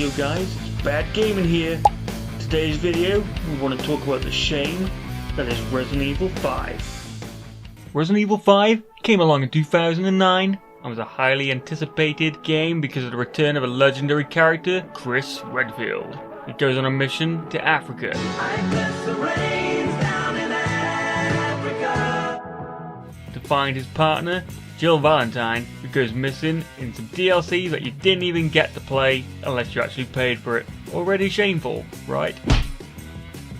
Yo guys, it's Bad Gaming here. Today's video, we want to talk about the shame that is Resident Evil 5. Resident Evil 5 came along in 2009 and was a highly anticipated game because of the return of a legendary character, Chris Redfield. He goes on a mission to Africa. To find his partner, Jill Valentine, who goes missing in some DLC that you didn't even get to play unless you actually paid for it. Already shameful, right?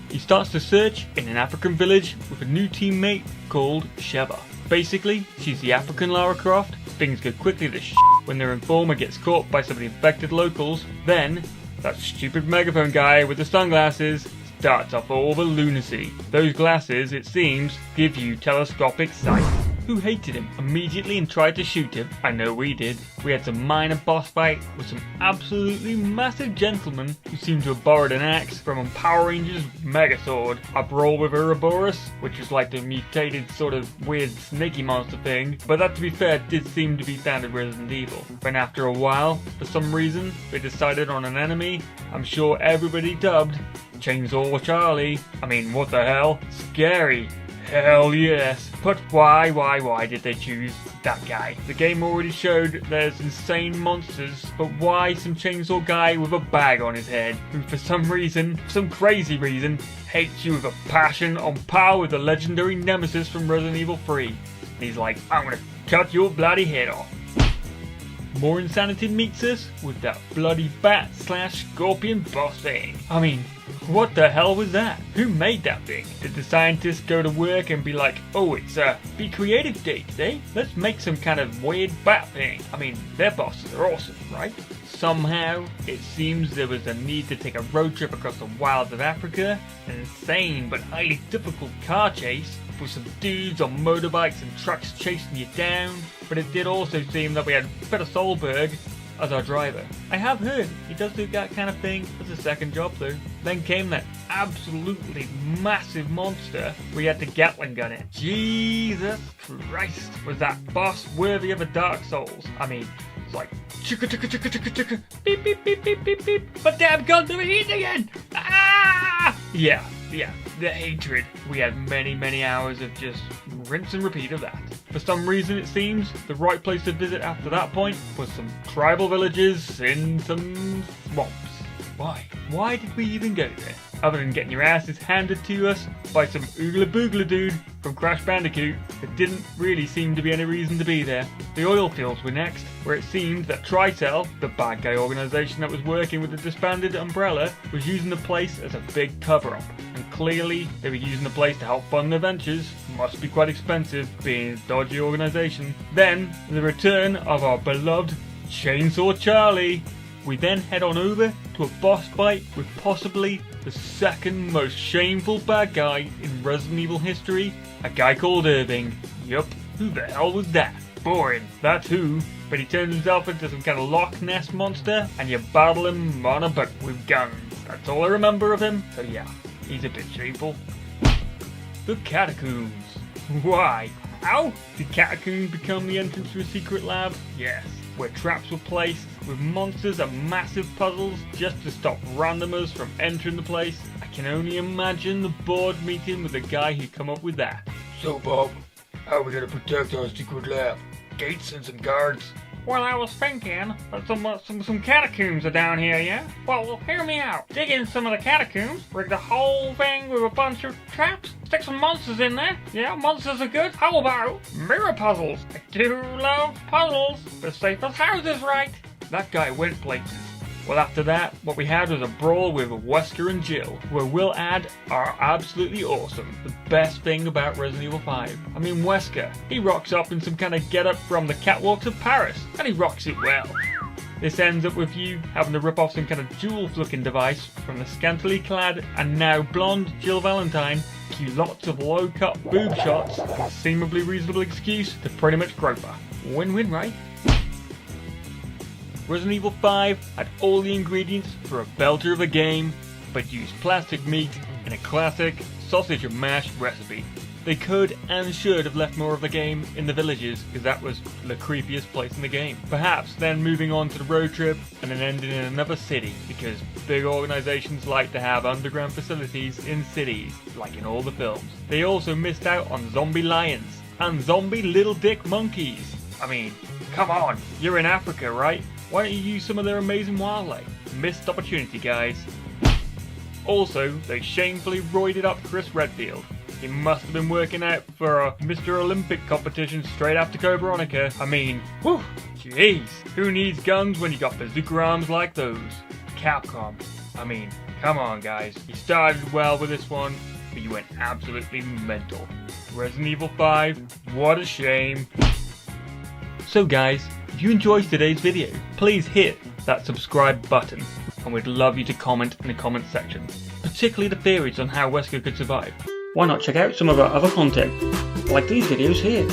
He starts to search in an African village with a new teammate called Sheva. Basically, she's the African Lara Croft. Things go quickly to when their informer gets caught by some of the infected locals. Then, that stupid megaphone guy with the sunglasses starts off all the lunacy. Those glasses, it seems, give you telescopic sight. Who hated him immediately and tried to shoot him? I know we did. We had some minor boss fight with some absolutely massive gentlemen who seemed to have borrowed an axe from a Power Rangers Megazord. A brawl with Ouroboros, which was like the mutated sort of weird snaky monster thing, but that, to be fair, did seem to be standard Resident Evil. Then after a while, for some reason, they decided on an enemy I'm sure everybody dubbed Chainsaw Charlie. I mean, what the hell? Scary. Hell yes. But why did they choose that guy? The game already showed there's insane monsters, but why some chainsaw guy with a bag on his head, who for some reason, some crazy reason, hates you with a passion on par with the legendary nemesis from Resident Evil 3. And he's like, I'm gonna cut your bloody head off. More insanity meets us with that bloody bat/scorpion boss thing. I mean, what the hell was that? Who made that thing? Did the scientists go to work and be like, oh, it's Be Creative Day today? Let's make some kind of weird bat thing. I mean, their bosses are awesome, right? Somehow, it seems there was a need to take a road trip across the wilds of Africa, an insane but highly difficult car chase, with some dudes on motorbikes and trucks chasing you down, but it did also seem that we had Peter Solberg as our driver. I have heard he does do that kind of thing as a second job though. Then came that absolutely massive monster we had to Gatling gun it. Jesus Christ, was that boss worthy of a Dark Souls? I mean, it's like chicka chicka chicka chicka chicka beep beep beep beep beep beep, but damn guns are eating again! Ah! Yeah, the hatred. We had many hours of just rinse and repeat of that. For some reason it seems the right place to visit after that point was some tribal villages in some swamps. Why? Why did we even go there? Other than getting your asses handed to us by some oogla boogla dude from Crash Bandicoot, there didn't really seem to be any reason to be there. The oil fields were next, where it seemed that Tricell, the bad guy organisation that was working with the disbanded Umbrella, was using the place as a big cover-up. And clearly, they were using the place to help fund their ventures. Must be quite expensive, being a dodgy organisation. Then, the return of our beloved Chainsaw Charlie. We then head on over to a boss fight with possibly the second most shameful bad guy in Resident Evil history, a guy called Irving. Yup, who the hell was that? Boring, that's who. But he turns himself into some kind of Loch Ness monster, and you battle him on a boat with guns. That's all I remember of him, so yeah, he's a bit shameful. The Catacombs. Why? How did Catacombs become the entrance to a secret lab? Yes, where traps were placed with monsters and massive puzzles just to stop randomers from entering the place. I can only imagine the board meeting with the guy who come up with that. So Bob, how are we gonna protect our secret lab? Gates and some guards? Well, I was thinking that some catacombs are down here, yeah? Well, hear me out. Dig in some of the catacombs, rig the whole thing with a bunch of traps, stick some monsters in there. Yeah, monsters are good. How about mirror puzzles? I do love puzzles. The safest houses, right? That guy went places. Well, after that, what we had was a brawl with Wesker and Jill, where we'll add are absolutely awesome. The best thing about Resident Evil 5. I mean, Wesker, he rocks up in some kind of getup from the catwalks of Paris, and he rocks it well. This ends up with you having to rip off some kind of jewel-looking device from the scantily clad and now blonde Jill Valentine, cue lots of low-cut boob shots, and a seemingly reasonable excuse to pretty much grope her. Win-win, right? Resident Evil 5 had all the ingredients for a belter of a game, but used plastic meat in a classic sausage and mash recipe. They could and should have left more of the game in the villages, because that was the creepiest place in the game. Perhaps then moving on to the road trip and then ending in another city, because big organizations like to have underground facilities in cities, like in all the films. They also missed out on zombie lions and zombie little dick monkeys. I mean, come on, you're in Africa, right? Why don't you use some of their amazing wildlife? Missed opportunity, guys. Also, they shamefully roided up Chris Redfield. He must have been working out for a Mr. Olympic competition straight after Cobronica. I mean, whew, jeez. Who needs guns when you got bazooka arms like those? Capcom. I mean, come on guys. You started well with this one, but you went absolutely mental. Resident Evil 5, what a shame. So guys, if you enjoyed today's video, please hit that subscribe button, and we'd love you to comment in the comment section, particularly the theories on how Wesker could survive. Why not check out some of our other content, like these videos here?